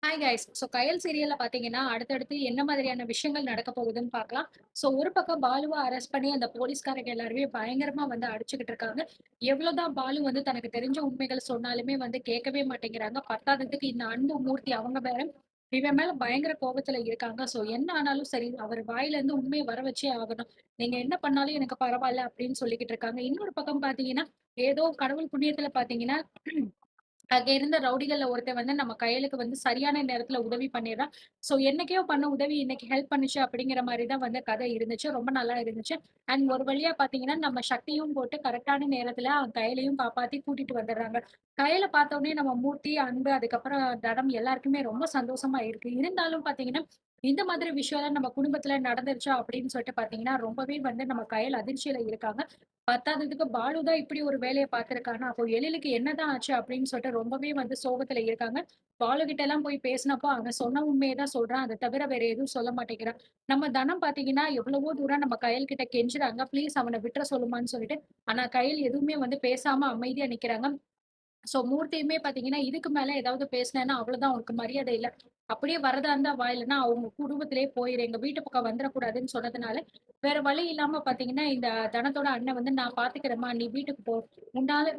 Hi guys. கயல் சீரியல்ல பார்த்தீங்கன்னா, அடுத்தடுத்து என்ன மாதிரியான விஷயங்கள் நடக்க போகுதுன்னு பார்க்கலாம். ஒரு பக்கம் பாலுவ அரெஸ்ட் பண்ணி அந்த போலீஸ்காரங்க எல்லாருமே பயங்கரமா வந்து அடிச்சுக்கிட்டு இருக்காங்க. எவ்வளோதான் பாலு வந்து தனக்கு தெரிஞ்ச உண்மைகள் சொன்னாலுமே வந்து கேட்கவே மாட்டேங்கிறாங்க. பத்தாததுக்கு இந்த அன்பு மூர்த்தி அவங்க வேற இவன் மேல பயங்கர கோபத்துல இருக்காங்க. என்ன ஆனாலும் சரி, அவர் வாயிலேருந்து உண்மைய வர வச்சே ஆகணும். நீங்க என்ன பண்ணாலும் எனக்கு பரவால்ல அப்படின்னு சொல்லிக்கிட்டு இருக்காங்க. இன்னொரு பக்கம் பார்த்தீங்கன்னா, ஏதோ கடவுள் புண்ணியத்துல பார்த்தீங்கன்னா அங்க இருந்த ரவுடிகள்ல ஒருத்தன் வந்து நம்ம கையலுக்கு வந்து சரியான நேரத்துல உதவி பண்ணிடுறான். என்னைக்கோ பண்ண உதவி இன்னைக்கு ஹெல்ப் பண்ணுச்சு அப்படிங்கிற மாரி தான் வந்து கதை இருந்துச்சு. ரொம்ப நல்லா இருந்துச்சு. அண்ட் ஒரு வழியா பார்த்தீங்கன்னா, நம்ம சக்தியும் போட்டு கரெக்ட்டான நேரத்துல அவன் கயலையும் காப்பாத்தி கூட்டிட்டு வந்துடுறாங்க. கயல பார்த்தோனே நம்ம மூர்த்தி, அன்பு, அதுக்கப்புறம் தடம் எல்லாருக்குமே ரொம்ப சந்தோஷமா இருக்கு. இருந்தாலும் பார்த்தீங்கன்னா, இந்த மாதிரி விஷயம்லாம் நம்ம குடும்பத்துல நடந்துருச்சா அப்படின்னு சொல்லிட்டு பார்த்தீங்கன்னா, ரொம்பவே வந்து நம்ம கயல் அதிர்ச்சியில இருக்காங்க. பத்தாததுக்கு பாலு தான் இப்படி ஒரு வேலைய பார்த்திருக்கானா, அப்போ எழிலுக்கு என்னதான் ஆச்சு அப்படின்னு சொல்லிட்டு ரொம்பவே வந்து சோகத்துல இருக்காங்க. பாலு கிட்ட எல்லாம் போய் பேசினப்போ அவன் சொன்ன உண்மைய தான் சொல்றான். அத தவிர வேற எதுவும் சொல்ல மாட்டேங்கிறான். நம்ம தனம் பார்த்தீங்கன்னா, எவ்வளவோ தூரம் நம்ம கயல் கிட்ட கெஞ்சுறாங்க. ப்ளீஸ் அவன விட்டுற சொல்லுமான்னு சொல்லிட்டு. ஆனா கயல் எதுவுமே வந்து பேசாம அமைதியா நிக்கிறாங்க. மூர்த்தியுமே பாத்தீங்கன்னா, இதுக்கு மேல ஏதாவது பேசினேன்னா அவ்வளவுதான் உனக்கு மரியாதை இல்ல. அப்படியே வரதா இருந்தா வா, இல்லன்னா அவங்க குடும்பத்திலேயே போயிரு. எங்க வீட்டு பக்கம் வந்துரக்கூடாதுன்னு சொன்னதுனால, வேற வழி இல்லாம பாத்தீங்கன்னா, இந்த தனத்தோட அண்ணன் வந்து நான் பாத்துக்கிறேன்ம்மா, நீ வீட்டுக்கு போ. உன்னால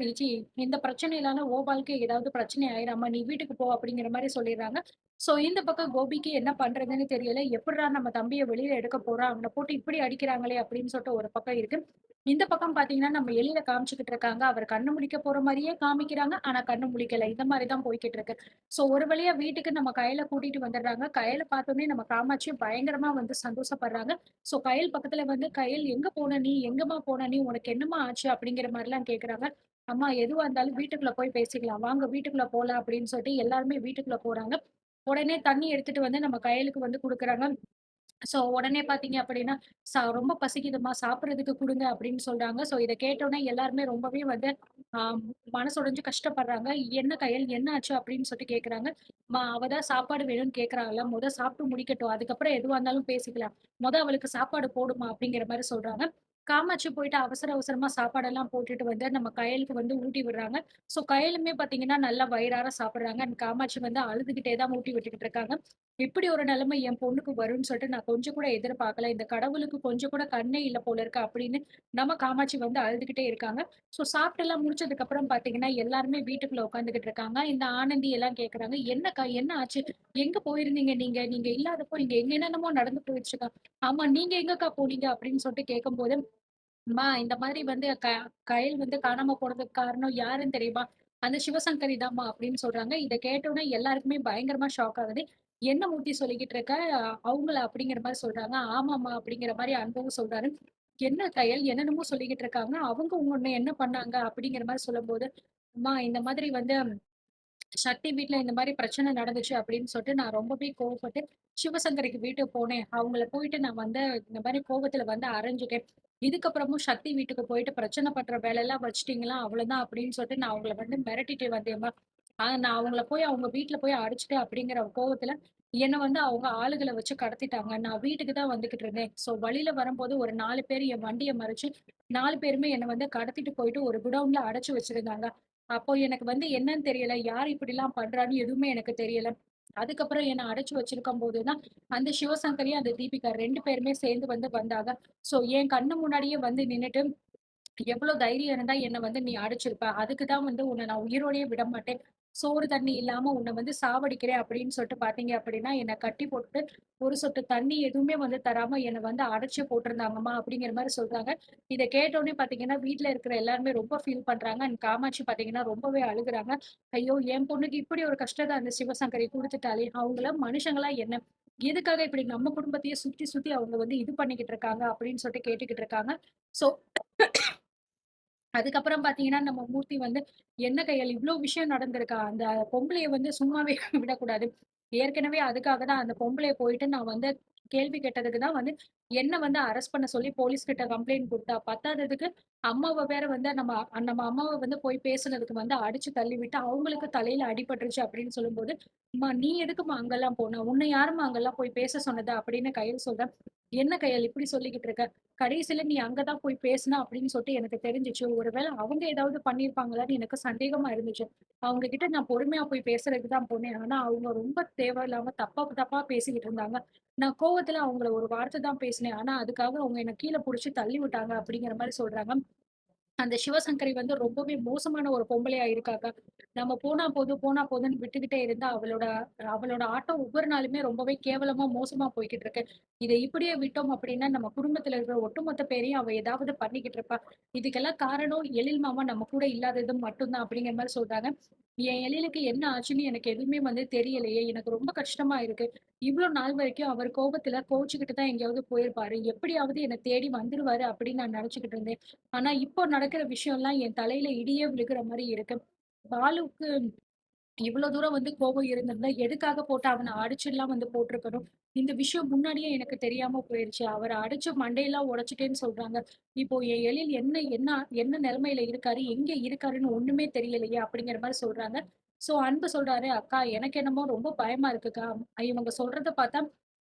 இந்த பிரச்சனையினால உன் வாழ்க்கை ஏதாவது பிரச்சனை ஆயிராம, நீ வீட்டுக்கு போ அப்படிங்கிற மாரி சொல்லிடுறாங்க. இந்த பக்கம் கோபிக்கு என்ன பண்றதுன்னு தெரியல. எப்புட்றா நம்ம தம்பிய வெளியில எடுக்க போறான்? அவன போட்டு இப்படி அடிக்கிறாங்களே அப்படின்னு சொல்லிட்டு ஒரு பக்கம் இருக்கு. இந்த பக்கம் பாத்தீங்கன்னா, நம்ம எலியில காமிச்சுக்கிட்டு இருக்காங்க. அவர் கண்ணு முழிக்க போற மாரியே காமிக்கிறாங்க. ஆனா கண்ணு முழிக்கல. இந்த மாரி தான் போய்க்கிட்டு இருக்கு. ஒரு வழியா வீட்டுக்கு நம்ம கயல கூட்டிட்டு வந்துடுறாங்க. கயல பார்த்தோனே நம்ம காமாட்சி பயங்கரமா வந்து சந்தோஷப்படுறாங்க. கயல் பக்கத்துல வந்து, "கயல் எங்க போன நீ? எங்கம்மா போன நீ? உனக்கு என்னம்மா ஆச்சு?" அப்படிங்கிற மாரிலாம் கேட்குறாங்க. "அம்மா எதுவா இருந்தாலும் வீட்டுக்குள்ள போய் பேசிக்கலாம். வாங்க வீட்டுக்குள்ள போலாம்." அப்படின்னு சொல்லிட்டு எல்லாருமே வீட்டுக்குள்ள போறாங்க. உடனே தண்ணி எடுத்துட்டு வந்து நம்ம கயலுக்கு வந்து குடுக்குறாங்க. உடனே பார்த்தீங்க அப்படின்னா, "ரொம்ப பசிக்குதும்மா, சாப்பிடுறதுக்கு குடுங்க" அப்படின்னு சொல்றாங்க. இத கேட்டோனே எல்லாருமே ரொம்பவே வந்து ஆ மனசு உடைஞ்சு கஷ்டப்படுறாங்க. "என்ன கயல் என்ன ஆச்சு?" அப்படின்னு சொல்லிட்டு கேட்குறாங்க. "அம்மா அவ தான் சாப்பாடு வேணும்னு கேட்குறாள்ல, மொத சாப்பிட்டு முடிக்கட்டும். அதுக்கப்புறம் எதுவா இருந்தாலும் பேசிக்கலாம். மொத அவளுக்கு சாப்பாடு போடுமா" அப்படிங்கிற மாரி சொல்றாங்க. காமாட்சி போயிட்டு அவசர அவசரமா சாப்பாடெல்லாம் போட்டுட்டு வந்து நம்ம கயலுக்கு வந்து ஊட்டி விடுறாங்க. கயலுமே பார்த்தீங்கன்னா, நல்லா வயிறார சாப்பிடுறாங்க. அண்ட் காமாட்சி வந்து அழுதுகிட்டே தான் ஊட்டி விட்டுக்கிட்டு இருக்காங்க. இப்படி ஒரு நிலைமை என் பொண்ணுக்கு வரும்ன்னு சொல்லிட்டு நான் கொஞ்சம் கூட எதிர்பார்க்கல. இந்த கடவுளுக்கு கொஞ்சம் கூட கண்ணே இல்ல போல இருக்கு அப்படின்னு நம்ம காமாட்சி வந்து அழுதுகிட்டே இருக்காங்க. சாப்பிட்டுலாம் முடிச்சதுக்கு அப்புறம் பார்த்தீங்கன்னா, எல்லாருமே வீட்டுக்குள்ள உட்காந்துகிட்டு இருக்காங்க. இந்த ஆனந்தி எல்லாம் கேட்கறாங்க. "என்னக்கா என்ன ஆச்சு? எங்க போயிருந்தீங்க நீங்க? நீங்க இல்லாதப்போ இங்க என்னென்னமோ நடந்து போயிடுச்சுக்கா." "ஆமா, நீங்க எங்கக்கா போனீங்க?" அப்படின்னு சொல்லிட்டு கேட்கும்போது, "அம்மா இந்த மாதிரி வந்து கயல் வந்து காணாம போனதுக்கு காரணம் யாருன்னு தெரியுமா? அந்த சிவசங்கரி தாம்மா" அப்படின்னு சொல்றாங்க. இத கேட்டவுடனே எல்லாருக்குமே பயங்கரமா ஷாக் ஆகுது. "என்ன மூர்த்தி சொல்லிக்கிட்டு இருக்க? அவங்களா?" அப்படிங்கிற மாரி சொல்றாங்க. "ஆமாம்மா" அப்படிங்கிற மாரி அன்பும் சொல்றாரு. "என்ன கயல் என்னென்னமோ சொல்லிக்கிட்டு இருக்காங்க. அவங்க உன்ன என்ன பண்ணாங்க?" அப்படிங்கிற மாரி சொல்லும்போது, "அம்மா இந்த மாதிரி வந்து சக்தி வீட்ல இந்த மாரி பிரச்சனை நடந்துச்சு அப்படின்னு சொல்லிட்டு நான் ரொம்பவே கோவப்பட்டு சிவசங்கரிக்கு வீட்டுக்கு போனேன். அவங்கள போயிட்டு நான் வந்து இந்த மாரி கோவத்துல வந்து அரைஞ்சுட்டேன். இதுக்கப்புறமும் சக்தி வீட்டுக்கு போயிட்டு பிரச்சனை பண்ற வேலையெல்லாம் வச்சுட்டீங்களா, அவ்வளோதான் அப்படின்னு சொல்லிட்டு நான் அவங்கள வந்து மிரட்டிட்டு வந்தேன்ம்மா. நான் அவங்கள போய் அவங்க வீட்ல போய் அடிச்சுட்டேன் அப்படிங்கிற கோவத்துல என்ன வந்து அவங்க ஆளுகள வச்சு கடத்திட்டாங்க. நான் வீட்டுக்கு தான் வந்துகிட்டு இருந்தேன். வழியில வரும்போது ஒரு 4 பேர் என் வண்டிய மறிச்சு 4 பேருமே என்ன வந்து கடத்திட்டு போயிட்டு ஒரு குடவுன்ல அடைச்சு வச்சிருந்தாங்க. அப்போ எனக்கு வந்து என்னன்னு தெரியல. யார் இப்படிலாம் பண்றான்னு எதுவுமே எனக்கு தெரியல. அதுக்கப்புறம் என்ன அடைச்சு வச்சிருக்கும்போது தான், அந்த சிவசங்கரியும், அந்த தீபிகா 2 பேருமே சேர்ந்து வந்து வந்தாங்க. என் கண்ணு முன்னாடியே வந்து நின்னுட்டு எவ்ளோ தைரியம் இருந்தா என்ன வந்து நீ அடிச்சிருப்ப. அதுக்கு தான் வந்து உன்ன நான் உயிரோடயே விடமாட்டேன். சோறு, தண்ணி இல்லாம உன்ன வந்து சாவடிக்கிறேன் அப்படின்னு சொல்லிட்டு பார்த்தீங்க அப்படின்னா, என்ன கட்டி போட்டுட்டு, ஒரு சொட்டு தண்ணி எதுவுமே வந்து தராம என்ன வந்து அடைச்சு போட்டிருந்தாங்கம்மா அப்படிங்கிற மாரி சொல்றாங்க. இத கேட்டோனே பார்த்தீங்கன்னா, வீட்ல இருக்கிற எல்லாருமே ரொம்ப ஃபீல் பண்றாங்க. அண்ட் காமாட்சி பார்த்தீங்கன்னா, ரொம்பவே அழுகுறாங்க. ஐயோ! என் பொண்ணுக்கு இப்படி ஒரு கஷ்டத்த அந்த சிவசங்கரி குடுத்துட்டாளே! அவங்கள மனுஷங்களா என்ன? எதுக்காக இப்படி நம்ம குடும்பத்தையே சுத்தி சுத்தி அவங்க வந்து இது பண்ணிக்கிட்டு இருக்காங்க அப்படின்னு சொல்லிட்டு கேட்டுக்கிட்டு இருக்காங்க. ஸோ அதுக்கப்புறம் பார்த்தீங்கன்னா, நம்ம மூர்த்தி வந்து, "என்ன கையல் இவ்ளோ விஷயம் நடந்திருக்கா? அந்த பொம்பளைய வந்து சும்மாவே விடக்கூடாது. ஏற்கனவே அதுக்காக தான் அந்த பொம்பளைய போயிட்டு நான் வந்து கேள்வி கேட்டதுக்கு தான் வந்து என்ன வந்து அரெஸ்ட் பண்ண சொல்லி போலீஸ் கிட்ட கம்ப்ளைண்ட் குடுத்தா. பத்தாததுக்கு அம்மாவ வேற வந்து நம்ம அம்மாவ வந்து போய் பேசுனதுக்கு வந்து அடிச்சு தள்ளிவிட்டு, அவங்களுக்கு தலையில அடிபட்டுருச்சு" அப்படின்னு சொல்லும்போது, "அம்மா நீ எதுக்கும்மா அங்கலாம் போன? உன்ன யாரும்மா அங்கலாம் போய் பேச சொன்னது?" அப்படின்னு கையல் சொல்றா. என்ன கையல் இப்படி சொல்லிக்கிட்டு இருக்க? கடைசில நீ அங்க தான் போய் பேசுன அப்படின்னு சொல்லிட்டு எனக்கு தெரிஞ்சுச்சு. ஒருவேள அவங்க ஏதாவது பண்ணியிருப்பாங்களான்னு எனக்கு சந்தேகமா இருந்துச்சு. அவங்க கிட்ட நான் பொறுமையா போய் பேசுறதுக்கு தான் போனேன். ஆனா அவங்க ரொம்ப தேவையில்லாம தப்பா தப்பா பேசிக்கிட்டு இருந்தாங்க. நான் கோவத்துல அவங்கள ஒரு வார்த்தை தான் பேசினேன். ஆனா அதுக்காக அவங்க என்ன கீழ புடிச்சு தள்ளி விட்டாங்க அப்படிங்கிற மாரி சொல்றாங்க. அந்த சிவசங்கரி வந்து ரொம்பவே மோசமான ஒரு பொம்பளையா இருக்காங்க. நம்ம போனா போதும், போனா போதுன்னு விட்டுக்கிட்டே இருந்தா, அவளோட அவளோட ஆட்டம் ஒவ்வொரு நாளுமே ரொம்பவே கேவலமா, மோசமா போய்க்கிட்டு இருக்கு. இத இப்படியே விட்டோம் அப்படின்னா, நம்ம குடும்பத்துல இருக்கிற ஒட்டுமொத்த பேரையும் அவ ஏதாவது பண்ணிக்கிட்டு இருப்பா. இதுக்கெல்லாம் காரணம் எழில் மாமா நம்ம கூட இல்லாதது மட்டும் தான் அப்படிங்கிற மாரி சொல்றாங்க. என் எழிலுக்கு என்ன ஆச்சுன்னு எனக்கு எதுவுமே வந்து தெரியலையே! எனக்கு ரொம்ப கஷ்டமா இருக்கு. இவ்ளோ நாள் வரைக்கும் அவர் கோவத்துல கோவிச்சுக்கிட்டு தான் எங்கேயாவது போயிருப்பாரு. எப்படியாவது என்ன தேடி வந்துருவாரு அப்படின்னு நான் நெனச்சுக்கிட்டு இருந்தேன். ஆனா, இப்போ நடக்கிற விஷயம்லாம் என் தலையில இடியே விழுகுற மாரி இருக்கு. பாலுவுக்கு இவ்ளோ தூரம் வந்து கோபம் இருந்திருந்தா, எதுக்காக போட்டு அவன அடிச்சுலாம் வந்து போட்டுருக்கணும். இந்த விஷயம் முன்னாடியே எனக்கு தெரியாம போயிருச்சு. அவர அடிச்சு மண்டையெல்லாம் உடைச்சுட்டேன்னு சொல்றாங்க. இப்போ என் எழில் என்ன நெலைமையில இருக்காரு? எங்க இருக்காருன்னு ஒண்ணுமே தெரியலையே! அப்படிங்கிற மாரி சொல்றாங்க. அன்பு சொல்றாரு, "அக்கா எனக்கு என்னமோ ரொம்ப பயமா இருக்குக்கா. இவங்க சொல்றத பார்த்தா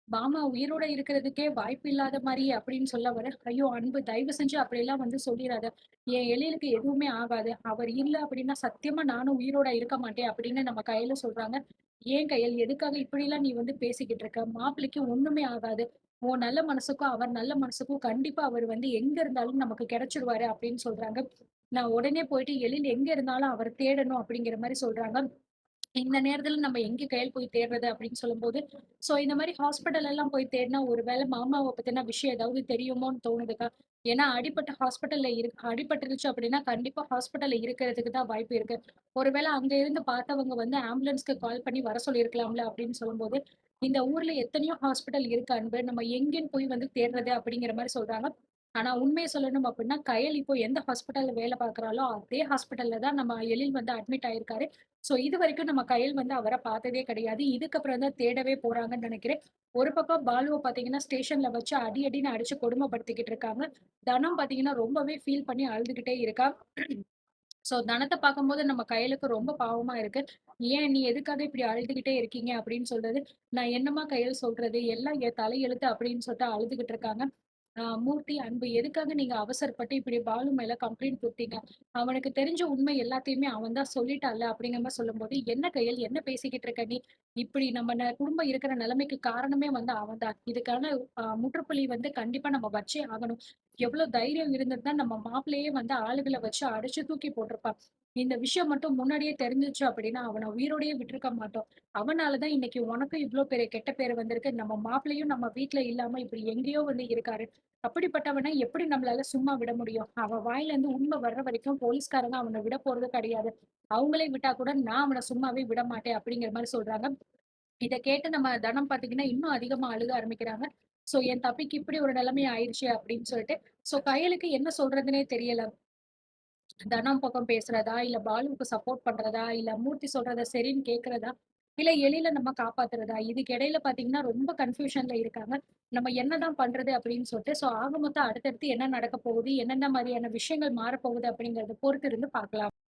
மாமா உயிரோட இருக்கிறதுக்கே வாய்ப்பு இல்லாத மாரி" அப்படின்னு சொல்ல வரேன். ஐயோ! அன்பு தயவு செஞ்சு அப்படியெல்லாம் வந்து சொல்லிறாத. என் எழிலுக்கு எதுவுமே ஆகாது. அவர் இல்ல அப்படின்னா சத்தியமா நானும் உயிரோட இருக்க மாட்டேன் அப்படின்னு நம்ம கையில சொல்றாங்க. ஏன் கையல் எதுக்காக இப்படிலாம் நீ வந்து பேசிக்கிட்டு இருக்க? மாப்பிள்ளைக்கு ஒண்ணுமே ஆகாது. உன் நல்ல மனசுக்கும், அவர் நல்ல மனசுக்கும் கண்டிப்பா அவர் வந்து எங்க இருந்தாலும் நமக்கு கிடைச்சிருவாரு அப்படின்னு சொல்றாங்க. நான் உடனே போயிட்டு எழில் எங்க இருந்தாலும் அவர தேடணும் அப்படிங்கிற மாரி சொல்றாங்க. இந்த நேரத்துல நம்ம எங்க கையில் போய் தேடுறது அப்படின்னு சொல்லும்போது, இந்த மாரி ஹாஸ்பிட்டல் எல்லாம் போய் தேடினா ஒரு வேள மாமாவ பத்தின விஷயம் ஏதாவது தெரியுமோன்னு தோணுதுக்கா. ஏன்னா அடிபட்டுருச்சு அப்படின்னா கண்டிப்பா ஹாஸ்பிட்டல்ல இருக்கிறதுக்கு தான் வாய்ப்பு இருக்கு. ஒருவேள அங்க இருந்து பார்த்தவங்க வந்து ஆம்புலன்ஸ்க்கு கால் பண்ணி வர சொல்லியிருக்கலாம்ல அப்படின்னு சொல்லும்போது, இந்த ஊர்ல எத்தனையோ ஹாஸ்பிட்டல் இருக்கு அன்பு. நம்ம எங்கேன்னு போய் வந்து தேடுறது அப்படிங்கிற மாரி சொல்றாங்க. ஆனா உண்மைய சொல்லணும் அப்படின்னா, கயல் இப்போ எந்த ஹாஸ்பிட்டல்ல வேலை பார்க்குறாளோ, அதே ஹாஸ்பிட்டல்ல தான் நம்ம எழில் வந்து அட்மிட் ஆயிருக்காரு. இதுவரைக்கும் நம்ம கயல் வந்து அவர பார்த்ததே கிடையாது. இதுக்கப்புறம் தான் தேடவே போறாங்கன்னு நெனைக்கிறேன். ஒரு பக்கம் பாலுவ பார்த்தீங்கன்னா, ஸ்டேஷன்ல வச்சு அடி அடின்னு அடிச்சு கொடுமைப்படுத்திக்கிட்டு இருக்காங்க. தனம் பார்த்தீங்கன்னா, ரொம்பவே ஃபீல் பண்ணி அழுதுகிட்டே இருக்கா. தனத்த பார்க்கும்போது நம்ம கயலுக்கு ரொம்ப பாவமா இருக்கு. "ஏன் நீ எதுக்காக இப்படி அழுதுகிட்டே இருக்கீங்க?" அப்படின்னு சொல்றது. "நான் என்னம்மா கயல் சொல்றது? எல்லாம் என் தலையெழுத்து" அப்படின்னு சொல்லிட்டு அழுதுகிட்டு இருக்காங்க. மூர்த்தி, அன்பு எதுக்காக நீங்க அவசரப்பட்டு இப்படி பாலு மேல கம்ப்ளைண்ட் குடுத்தீங்க? அவனுக்கு தெரிஞ்ச உண்மை எல்லாத்தையுமே அவன் தான் சொல்லிட்டான்ல அப்படிங்கிற மாரி சொல்லும்போது, "என்ன கையல் என்ன பேசிக்கிட்டு இருக்க நீ? இப்படி நம்ம குடும்பம் இருக்கிற நிலைமைக்கு காரணமே வந்து அவன் தான். இதுக்கான முற்றுப்புள்ளி வந்து கண்டிப்பா நம்ம வச்சே ஆகணும்." எவ்ளோ தைரியம் இருந்திருந்தா நம்ம மாப்பிள்ளையே வந்து ஆளுகள வச்சு அடிச்சு தூக்கி போட்டிருப்பான். இந்த விஷயம் மட்டும் முன்னாடியே தெரிஞ்சுச்சு அப்படின்னா, அவன உயிரோடயே விட்டுருக்க மாட்டோம். அவனால தான் இன்னைக்கு உனக்கும் இவ்ளோ பெரிய கெட்ட பேரு வந்திருக்கு. நம்ம மாப்பிள்ளையும் நம்ம வீட்ல இல்லாம இப்படி எங்கேயோ வந்து இருக்காரு. அப்படிப்பட்டவன எப்படி நம்மளால சும்மா விட முடியும்? அவன் வாயில இருந்து உண்மை வர்ற வரைக்கும் போலீஸ்காரங்க அவன விட போறது கிடையாது. அவங்களே விட்டா கூட நான் அவன சும்மாவே விட மாட்டேன் அப்படிங்கிற மாரி சொல்றாங்க. இத கேட்டு நம்ம தனம் பார்த்தீங்கன்னா, இன்னும் அதிகமா அழுக ஆரம்பிக்கிறாங்க. என் தம்பிக்கு இப்படி ஒரு நிலைமை ஆயிருச்சே அப்படின்னு சொல்லிட்டு. கயலுக்கு என்ன சொல்றதுன்னே தெரியல. தனம் பக்கம் பேசுறதா, இல்ல பாலுவுக்கு சப்போர்ட் பண்றதா, இல்ல மூர்த்தி சொல்றத சரின்னு கேட்கிறதா, இல்ல எழில நம்ம காப்பாத்துறதா? இதுக்கு இடையில பார்த்தீங்கன்னா, ரொம்ப கன்ஃப்யூஷன்ல இருக்காங்க. நம்ம என்னதான் பண்றது அப்படின்னு சொல்லிட்டு. ஆக மொத்தம் அடுத்தடுத்து என்ன நடக்க போகுது? என்னென்ன மாரியான விஷயங்கள் மாறப்போகுது அப்படிங்கிறத பொறுத்து இருந்து பார்க்கலாம்.